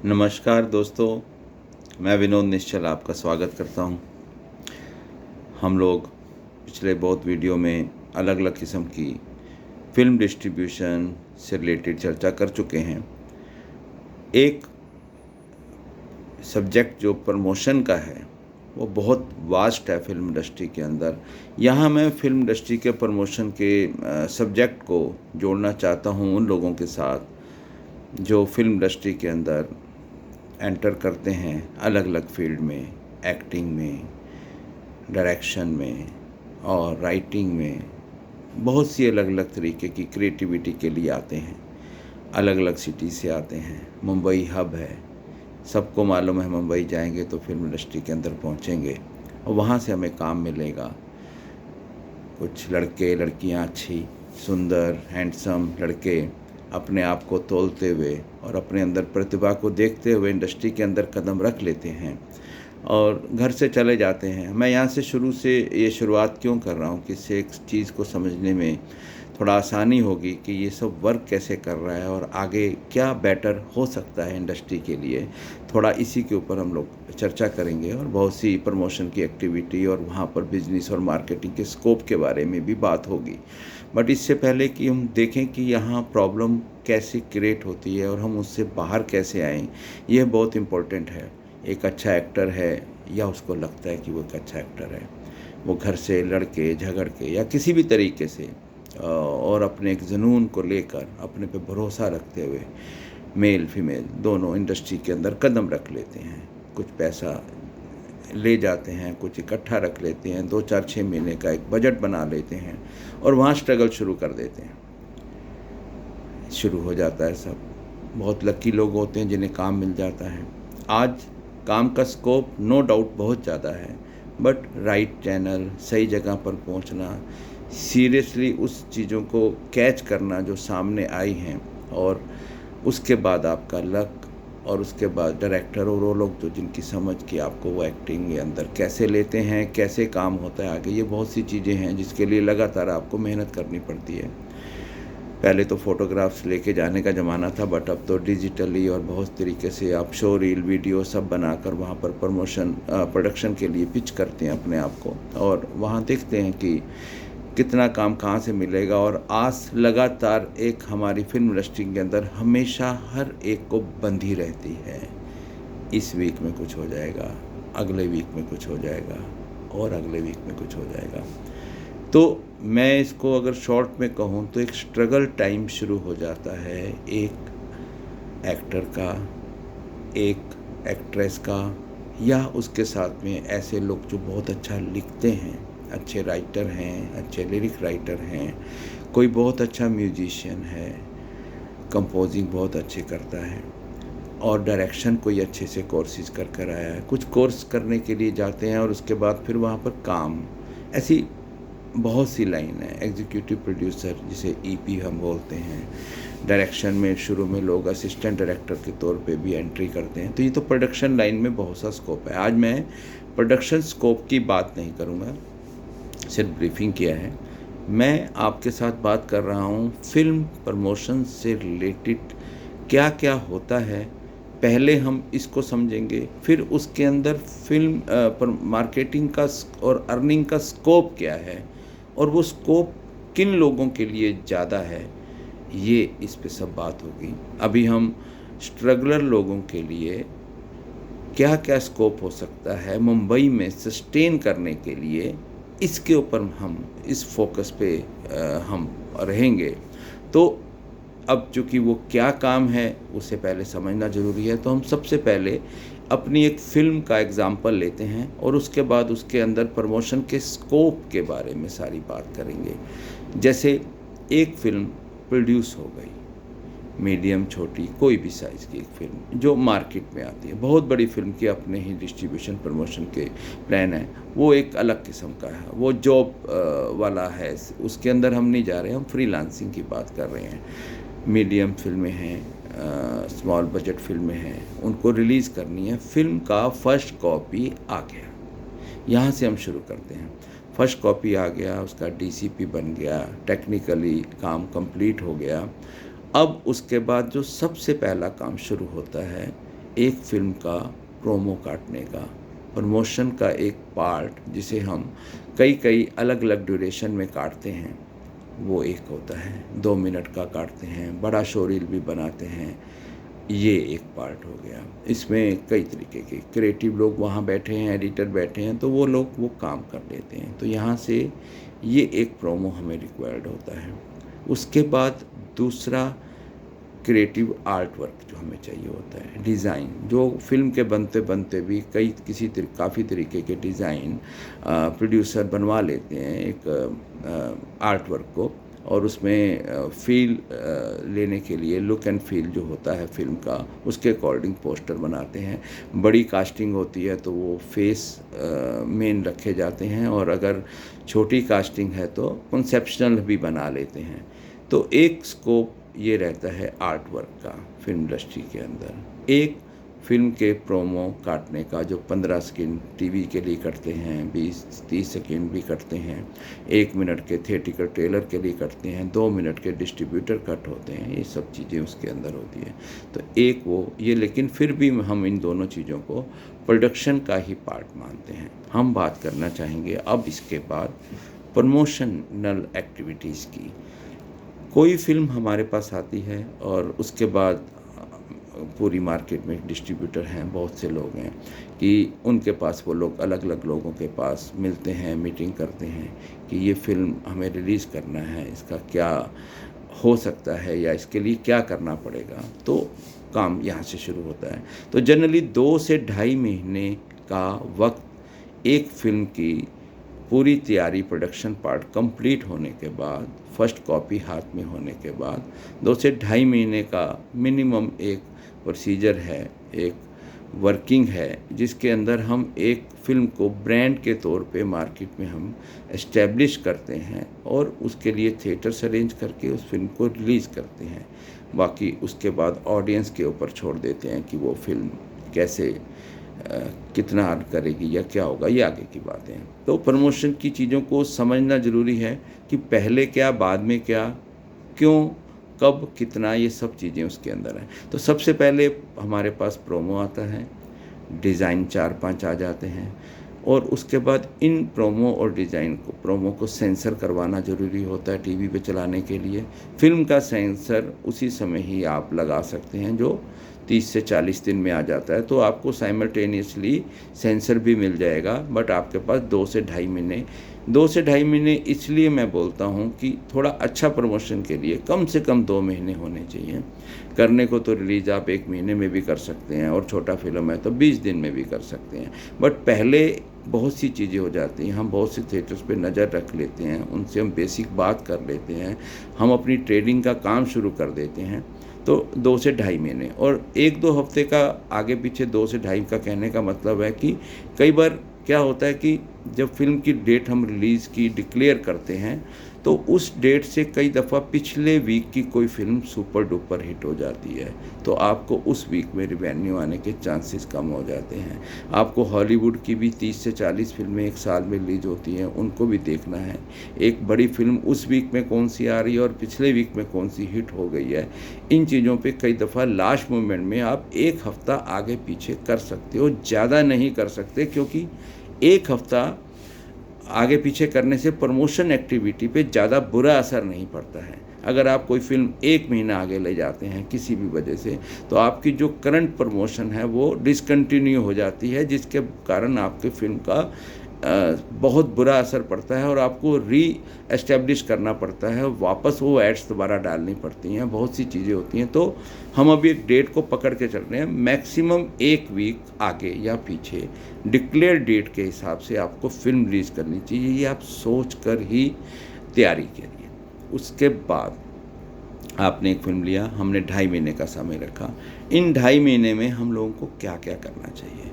नमस्कार दोस्तों, मैं विनोद निश्चल आपका स्वागत करता हूं। हम लोग पिछले बहुत वीडियो में अलग अलग किस्म की फ़िल्म डिस्ट्रीब्यूशन से रिलेटेड चर्चा कर चुके हैं। एक सब्जेक्ट जो प्रमोशन का है वो बहुत वास्ट है फ़िल्म इंडस्ट्री के अंदर। यहाँ मैं फ़िल्म इंडस्ट्री के प्रमोशन के सब्जेक्ट को जोड़ना चाहता हूँ उन लोगों के साथ जो फ़िल्म इंडस्ट्री के अंदर एंटर करते हैं अलग अलग फील्ड में, एक्टिंग में, डायरेक्शन में और राइटिंग में। बहुत सी अलग अलग तरीके की क्रिएटिविटी के लिए आते हैं, अलग अलग सिटी से आते हैं। मुंबई हब है, सबको मालूम है मुंबई जाएंगे तो फिल्म इंडस्ट्री के अंदर पहुंचेंगे और वहाँ से हमें काम मिलेगा। कुछ लड़के लड़कियाँ अच्छी सुंदर हैंडसम लड़के अपने आप को तोलते हुए और अपने अंदर प्रतिभा को देखते हुए इंडस्ट्री के अंदर कदम रख लेते हैं और घर से चले जाते हैं। मैं यहाँ से ये शुरुआत क्यों कर रहा हूँ कि इससे एक चीज़ को समझने में थोड़ा आसानी होगी कि ये सब वर्क कैसे कर रहा है और आगे क्या बेटर हो सकता है इंडस्ट्री के लिए। थोड़ा इसी के ऊपर हम लोग चर्चा करेंगे और बहुत सी प्रमोशन की एक्टिविटी और वहाँ पर बिजनेस और मार्केटिंग के स्कोप के बारे में भी बात होगी। बट इससे पहले कि हम देखें कि यहाँ प्रॉब्लम कैसे क्रिएट होती है और हम उससे बाहर कैसे आएँ, यह बहुत इम्पोर्टेंट है। एक अच्छा एक्टर है या उसको लगता है कि वो एक अच्छा एक्टर है, वो घर से लड़ के झगड़ के या किसी भी तरीके से और अपने एक जुनून को लेकर अपने पे भरोसा रखते हुए मेल फीमेल दोनों इंडस्ट्री के अंदर कदम रख लेते हैं। कुछ पैसा ले जाते हैं, कुछ इकट्ठा रख लेते हैं, 2-4-6 महीने का एक बजट बना लेते हैं और वहाँ स्ट्रगल शुरू कर देते हैं। शुरू हो जाता है सब। बहुत लकी लोग होते हैं जिन्हें काम मिल जाता है। आज काम का स्कोप नो डाउट बहुत ज़्यादा है, बट राइट चैनल, सही जगह पर पहुंचना, सीरियसली उस चीज़ों को कैच करना जो सामने आई हैं और उसके बाद आपका लक और उसके बाद डायरेक्टर और वो लोग जो जिनकी समझ कि आपको वो एक्टिंग के अंदर कैसे लेते हैं, कैसे काम होता है आगे, ये बहुत सी चीज़ें हैं जिसके लिए लगातार आपको मेहनत करनी पड़ती है। पहले तो फ़ोटोग्राफ्स लेके जाने का ज़माना था, बट अब तो डिजिटली और बहुत तरीके से आप शो रील वीडियो सब बनाकर वहाँ पर प्रोडक्शन के लिए पिच करते हैं अपने आप को और वहाँ देखते हैं कि कितना काम कहाँ से मिलेगा। और आस लगातार एक हमारी फिल्म इंडस्ट्री के अंदर हमेशा हर एक को बंधी रहती है। इस वीक में कुछ हो जाएगा, अगले वीक में कुछ हो जाएगा और अगले वीक में कुछ हो जाएगा। तो मैं इसको अगर शॉर्ट में कहूँ तो एक स्ट्रगल टाइम शुरू हो जाता है एक एक्टर का, एक एक्ट्रेस का या उसके साथ में ऐसे लोग जो बहुत अच्छा लिखते हैं, अच्छे राइटर हैं, अच्छे लिरिक राइटर हैं, कोई बहुत अच्छा म्यूजिशियन है, कंपोजिंग बहुत अच्छे करता है और डायरेक्शन कोई अच्छे से कोर्सेज कर कर आया है। कुछ कोर्स करने के लिए जाते हैं और उसके बाद फिर वहाँ पर काम, ऐसी बहुत सी लाइन है। एग्जीक्यूटिव प्रोड्यूसर जिसे ईपी हम बोलते हैं, डायरेक्शन में शुरू में लोग असिस्टेंट डायरेक्टर के तौर पे भी एंट्री करते हैं। तो ये तो प्रोडक्शन लाइन में बहुत सा स्कोप है। आज मैं प्रोडक्शन स्कोप की बात नहीं करूँगा, सिर्फ ब्रीफिंग किया है। मैं आपके साथ बात कर रहा हूँ फिल्म प्रमोशन से रिलेटेड क्या क्या होता है। पहले हम इसको समझेंगे, फिर उसके अंदर फिल्म पर मार्केटिंग का और अर्निंग का स्कोप क्या है और वो स्कोप किन लोगों के लिए ज़्यादा है, ये इस पे सब बात होगी। अभी हम स्ट्रगलर लोगों के लिए क्या क्या स्कोप हो सकता है मुंबई में सस्टेन करने के लिए, इसके ऊपर हम इस फोकस पे हम रहेंगे। तो अब चूँकि वो क्या काम है उसे पहले समझना ज़रूरी है, तो हम सबसे पहले अपनी एक फ़िल्म का एग्ज़ाम्पल लेते हैं और उसके बाद उसके अंदर प्रमोशन के स्कोप के बारे में सारी बात करेंगे। जैसे एक फ़िल्म प्रोड्यूस हो गई, मीडियम छोटी कोई भी साइज़ की एक फ़िल्म जो मार्केट में आती है, बहुत बड़ी फ़िल्म के अपने ही डिस्ट्रीब्यूशन प्रमोशन के प्लान है, वो एक अलग किस्म का है, वो जॉब वाला है, उसके अंदर हम नहीं जा रहे, हम फ्रीलांसिंग की बात कर रहे हैं। मीडियम फिल्में हैं, स्मॉल बजट फिल्में हैं, उनको रिलीज़ करनी है। फ़िल्म का फर्स्ट कॉपी आ गया, यहाँ से हम शुरू करते हैं। फर्स्ट कॉपी आ गया, उसका डीसीपी बन गया, टेक्निकली काम कंप्लीट हो गया। अब उसके बाद जो सबसे पहला काम शुरू होता है, एक फ़िल्म का प्रोमो काटने का, प्रमोशन का एक पार्ट जिसे हम कई अलग-अलग ड्यूरेशन में काटते हैं, वो एक होता है। 2 मिनट का काटते हैं, बड़ा शो रील भी बनाते हैं, ये एक पार्ट हो गया। इसमें कई तरीके के क्रिएटिव लोग वहाँ बैठे हैं, एडिटर बैठे हैं, तो वो लोग वो काम कर लेते हैं। तो यहाँ से ये एक प्रोमो हमें रिक्वायर्ड होता है। उसके बाद दूसरा क्रिएटिव आर्ट वर्क जो हमें चाहिए होता है, डिज़ाइन, जो फ़िल्म के बनते-बनते भी काफ़ी तरीके के डिज़ाइन प्रोड्यूसर बनवा लेते हैं एक आर्ट वर्क को, और उसमें फ़ील लेने के लिए लुक एंड फ़ील जो होता है फ़िल्म का, उसके अकॉर्डिंग पोस्टर बनाते हैं। बड़ी कास्टिंग होती है तो वो फेस मेन रखे जाते हैं, और अगर छोटी कास्टिंग है तो कॉन्सेप्शनल भी बना लेते हैं। तो एक स्कोप ये रहता है आर्ट वर्क का फ़िल्म इंडस्ट्री के अंदर। एक फ़िल्म के प्रोमो काटने का जो 15 सेकंड टीवी के लिए करते हैं, 20-30 सेकंड भी करते हैं, 1 मिनट के थिएट्रिकल ट्रेलर के लिए करते हैं, 2 मिनट के डिस्ट्रीब्यूटर कट होते हैं, ये सब चीज़ें उसके अंदर होती हैं। तो एक वो ये, लेकिन फिर भी हम इन दोनों चीज़ों को प्रोडक्शन का ही पार्ट मानते हैं। हम बात करना चाहेंगे अब इसके बाद प्रमोशनल एक्टिविटीज़ की। कोई फ़िल्म हमारे पास आती है और उसके बाद पूरी मार्केट में डिस्ट्रीब्यूटर हैं, बहुत से लोग हैं कि उनके पास वो लोग अलग-अलग लोगों के पास मिलते हैं, मीटिंग करते हैं कि ये फ़िल्म हमें रिलीज़ करना है, इसका क्या हो सकता है या इसके लिए क्या करना पड़ेगा। तो काम यहाँ से शुरू होता है। तो जनरली 2 से ढाई महीने का वक़्त एक फ़िल्म की पूरी तैयारी, प्रोडक्शन पार्ट कंप्लीट होने के बाद, फर्स्ट कॉपी हाथ में होने के बाद 2 से ढाई महीने का मिनिमम एक प्रोसीजर है, एक वर्किंग है, जिसके अंदर हम एक फ़िल्म को ब्रांड के तौर पे मार्केट में हम एस्टैब्लिश करते हैं और उसके लिए थिएटर्स अरेंज करके उस फ़िल्म को रिलीज़ करते हैं। बाकी उसके बाद ऑडियंस के ऊपर छोड़ देते हैं कि वो फ़िल्म कैसे कितना अर्न करेगी या क्या होगा, ये आगे की बातें हैं। तो प्रमोशन की चीज़ों को समझना ज़रूरी है कि पहले क्या, बाद में क्या, क्यों, कब, कितना, ये सब चीज़ें उसके अंदर हैं। तो सबसे पहले हमारे पास प्रोमो आता है, डिज़ाइन 4-5 आ जाते हैं, और उसके बाद इन प्रोमो को सेंसर करवाना ज़रूरी होता है टीवी पे चलाने के लिए। फ़िल्म का सेंसर उसी समय ही आप लगा सकते हैं जो 30 से 40 दिन में आ जाता है, तो आपको साइमल्टेनियसली सेंसर भी मिल जाएगा, बट आपके पास 2 से ढाई महीने इसलिए मैं बोलता हूँ कि थोड़ा अच्छा प्रमोशन के लिए कम से कम 2 महीने होने चाहिए। करने को तो रिलीज़ आप 1 महीने में भी कर सकते हैं, और छोटा फ़िल्म है तो 20 दिन में भी कर सकते हैं, बट पहले बहुत सी चीज़ें हो जाती हैं। हम बहुत से थिएटर्स पे नज़र रख लेते हैं, उनसे हम बेसिक बात कर लेते हैं, हम अपनी ट्रेडिंग का काम शुरू कर देते हैं। तो 2 से ढाई महीने, और 1-2 हफ्ते का आगे पीछे 2 से ढाई का कहने का मतलब है कि कई बार क्या होता है कि जब फ़िल्म की डेट हम रिलीज़ की डिक्लेयर करते हैं तो उस डेट से कई दफ़ा पिछले वीक की कोई फ़िल्म सुपर डुपर हिट हो जाती है, तो आपको उस वीक में रिवेन्यू आने के चांसेस कम हो जाते हैं। आपको हॉलीवुड की भी 30 से 40 फ़िल्में एक साल में रिलीज़ होती हैं, उनको भी देखना है। एक बड़ी फ़िल्म उस वीक में कौन सी आ रही है और पिछले वीक में कौन सी हिट हो गई है। इन चीज़ों पे कई दफ़ा लास्ट मोमेंट में आप 1 हफ़्ता आगे पीछे कर सकते हो, ज़्यादा नहीं कर सकते, क्योंकि 1 हफ़्ता आगे पीछे करने से प्रमोशन एक्टिविटी पे ज़्यादा बुरा असर नहीं पड़ता है। अगर आप कोई फ़िल्म 1 महीना आगे ले जाते हैं किसी भी वजह से, तो आपकी जो करंट प्रमोशन है वो डिसकंटिन्यू हो जाती है, जिसके कारण आपके फ़िल्म का बहुत बुरा असर पड़ता है और आपको री-एस्टैब्लिश करना पड़ता है, वापस वो एड्स दोबारा डालनी पड़ती हैं, बहुत सी चीज़ें होती हैं। तो हम अभी एक डेट को पकड़ के चल रहे हैं, मैक्सिमम 1 वीक आगे या पीछे डिक्लेयर डेट के हिसाब से आपको फ़िल्म रिलीज़ करनी चाहिए, ये आप सोच कर ही तैयारी करिए। उसके बाद आपने एक फ़िल्म लिया, हमने ढाई महीने का समय रखा। इन ढाई महीने में हम लोगों को क्या-क्या करना चाहिए?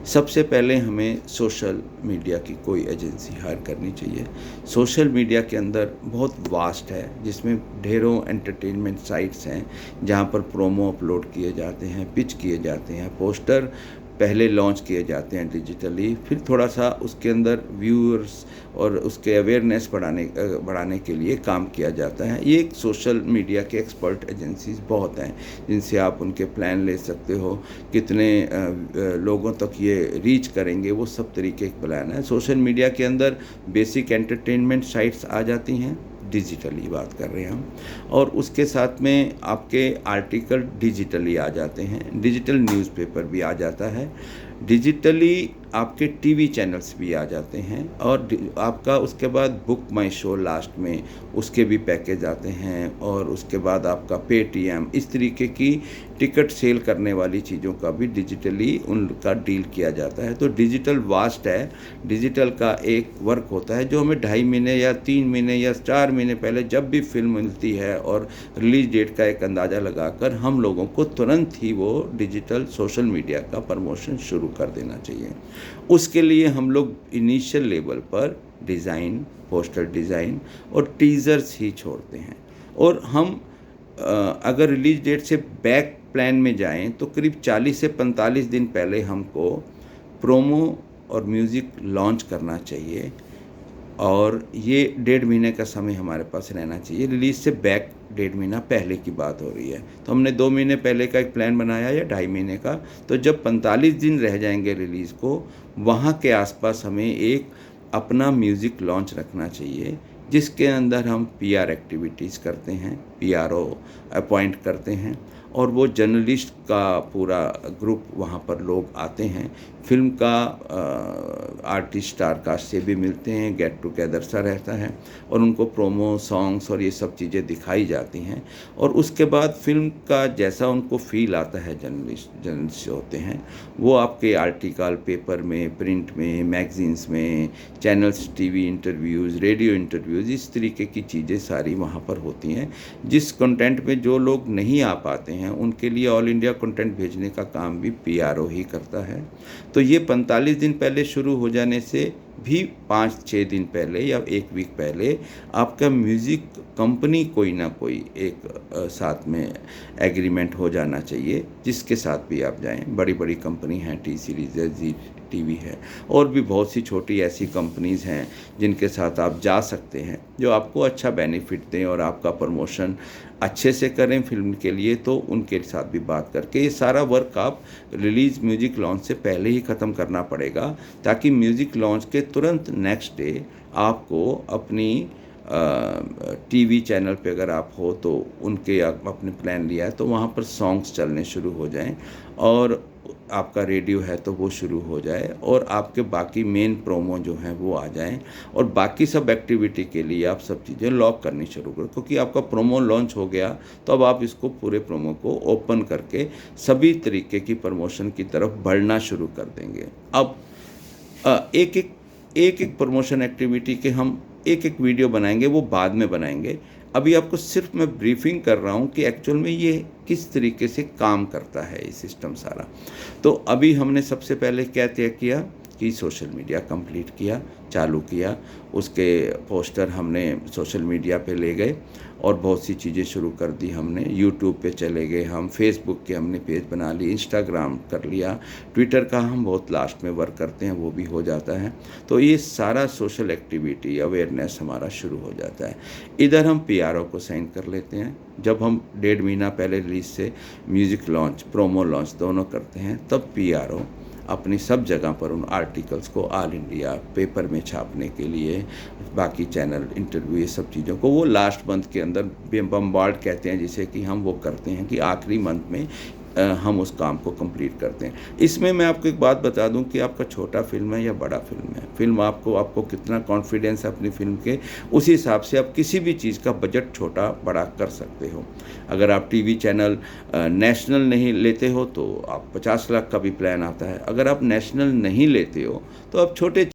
सबसे पहले हमें सोशल मीडिया की कोई एजेंसी हायर करनी चाहिए। सोशल मीडिया के अंदर बहुत वास्ट है, जिसमें ढेरों एंटरटेनमेंट साइट्स हैं, जहाँ पर प्रोमो अपलोड किए जाते हैं, पिच किए जाते हैं, पोस्टर पहले लॉन्च किए जाते हैं डिजिटली, फिर थोड़ा सा उसके अंदर व्यूअर्स और उसके अवेयरनेस बढ़ाने के लिए काम किया जाता है। ये एक सोशल मीडिया के एक्सपर्ट एजेंसीज़ बहुत हैं जिनसे आप उनके प्लान ले सकते हो, कितने लोगों तक ये रीच करेंगे, वो सब तरीके के प्लान है। सोशल मीडिया के अंदर बेसिक एंटरटेनमेंट साइट्स आ जाती हैं, डिजिटली बात कर रहे हैं हम, और उसके साथ में आपके आर्टिकल डिजिटली आ जाते हैं, डिजिटल न्यूज़पेपर भी आ जाता है, डिजिटली आपके टीवी चैनल्स भी आ जाते हैं, और आपका उसके बाद बुक माई शो लास्ट में उसके भी पैकेज आते हैं, और उसके बाद आपका पेटीएम, इस तरीके की टिकट सेल करने वाली चीज़ों का भी डिजिटली उनका डील किया जाता है। तो डिजिटल वास्ट है, डिजिटल का एक वर्क होता है जो हमें 2.5 महीने या 3 महीने या 4 महीने पहले जब भी फिल्म मिलती है और रिलीज डेट का एक अंदाज़ा लगाकर हम लोगों को तुरंत ही वो डिजिटल सोशल मीडिया का प्रमोशन शुरू कर देना चाहिए। उसके लिए हम लोग इनिशियल लेवल पर डिज़ाइन, पोस्टर डिज़ाइन और टीज़र्स ही छोड़ते हैं, और हम अगर रिलीज डेट से बैक प्लान में जाएं तो करीब 40 से 45 दिन पहले हमको प्रोमो और म्यूज़िक लॉन्च करना चाहिए, और ये 1.5 महीने का समय हमारे पास रहना चाहिए। रिलीज़ से बैक 1.5 महीना पहले की बात हो रही है, तो हमने 2 महीने पहले का एक प्लान बनाया या 2.5 महीने का, तो जब 45 दिन रह जाएंगे रिलीज़ को, वहाँ के आसपास हमें एक अपना म्यूज़िक लॉन्च रखना चाहिए, जिसके अंदर हम पीआर एक्टिविटीज़ करते हैं, पीआरओ अपॉइंट करते हैं, और वो जर्नलिस्ट का पूरा ग्रुप वहाँ पर लोग आते हैं, फिल्म का आर्टिस्ट स्टार कास्ट से भी मिलते हैं, गेट टुगेदर सा रहता है, और उनको प्रोमो सॉन्ग्स और ये सब चीज़ें दिखाई जाती हैं, और उसके बाद फिल्म का जैसा उनको फील आता है, जर्नलिस्ट होते हैं वो आपके आर्टिकल पेपर में, प्रिंट में, मैगजीन्स में, channels, TV interviews, radio interviews, इस तरीके की चीज़ें सारी वहाँ पर होती हैं। जिस कंटेंट में जो लोग नहीं आ पाते हैं उनके लिए ऑल इंडिया कंटेंट भेजने का काम भी पीआरओ ही करता है। तो ये 45 दिन पहले शुरू हो जाने से भी 5-6 दिन पहले या 1 वीक पहले आपका म्यूज़िक कंपनी कोई ना कोई एक साथ में एग्रीमेंट हो जाना चाहिए, जिसके साथ भी आप जाएं। बड़ी बड़ी कंपनी हैं, टी सीरीज़ है, जी टीवी है, और भी बहुत सी छोटी ऐसी कंपनीज़ हैं जिनके साथ आप जा सकते हैं, जो आपको अच्छा बेनिफिट दें और आपका प्रमोशन अच्छे से करें फिल्म के लिए। तो उनके साथ भी बात करके ये सारा वर्क आप रिलीज़ म्यूज़िक लॉन्च से पहले ही ख़त्म करना पड़ेगा, ताकि म्यूज़िक लॉन्च के तुरंत नेक्स्ट डे आपको अपनी टीवी चैनल पे अगर आप हो तो उनके आपने प्लान लिया है तो वहाँ पर सॉन्ग्स चलने शुरू हो जाएं, और आपका रेडियो है तो वो शुरू हो जाए, और आपके बाकी मेन प्रोमो जो हैं वो आ जाएं, और बाकी सब एक्टिविटी के लिए आप सब चीज़ें लॉक करनी शुरू करो, क्योंकि आपका प्रोमो लॉन्च हो गया तो अब आप इसको पूरे प्रोमो को ओपन करके सभी तरीके की प्रमोशन की तरफ बढ़ना शुरू कर देंगे। अब एक प्रमोशन एक्टिविटी के हम एक वीडियो बनाएंगे, वो बाद में बनाएंगे। अभी आपको सिर्फ मैं ब्रीफिंग कर रहा हूँ कि एक्चुअल में ये किस तरीके से काम करता है ये सिस्टम सारा। तो अभी हमने सबसे पहले क्या तय किया कि सोशल मीडिया कंप्लीट किया, चालू किया, उसके पोस्टर हमने सोशल मीडिया पे ले गए और बहुत सी चीज़ें शुरू कर दी हमने। यूट्यूब पे चले गए हम, फेसबुक के हमने पेज बना ली, इंस्टाग्राम कर लिया, ट्विटर का हम बहुत लास्ट में वर्क करते हैं, वो भी हो जाता है। तो ये सारा सोशल एक्टिविटी अवेयरनेस हमारा शुरू हो जाता है। इधर हम पीआरओ को साइन कर लेते हैं। जब हम 1.5 महीना पहले रिलीज से म्यूज़िक लॉन्च, प्रोमो लॉन्च दोनों करते हैं, तब पीआरओ अपनी सब जगह पर उन आर्टिकल्स को ऑल इंडिया पेपर में छापने के लिए, बाकी चैनल, इंटरव्यू, ये सब चीज़ों को वो लास्ट मंथ के अंदर बम्बार्ड कहते हैं, जिसे कि हम वो करते हैं कि आखिरी मंथ में हम उस काम को कंप्लीट करते हैं। इसमें मैं आपको एक बात बता दूं कि आपका छोटा फिल्म है या बड़ा फिल्म है, फिल्म आपको कितना कॉन्फिडेंस है अपनी फिल्म के, उसी हिसाब से आप किसी भी चीज़ का बजट छोटा बड़ा कर सकते हो। अगर आप टीवी चैनल नेशनल नहीं लेते हो तो आप 50 लाख का भी प्लान आता है। अगर आप नेशनल नहीं लेते हो तो आप छोटे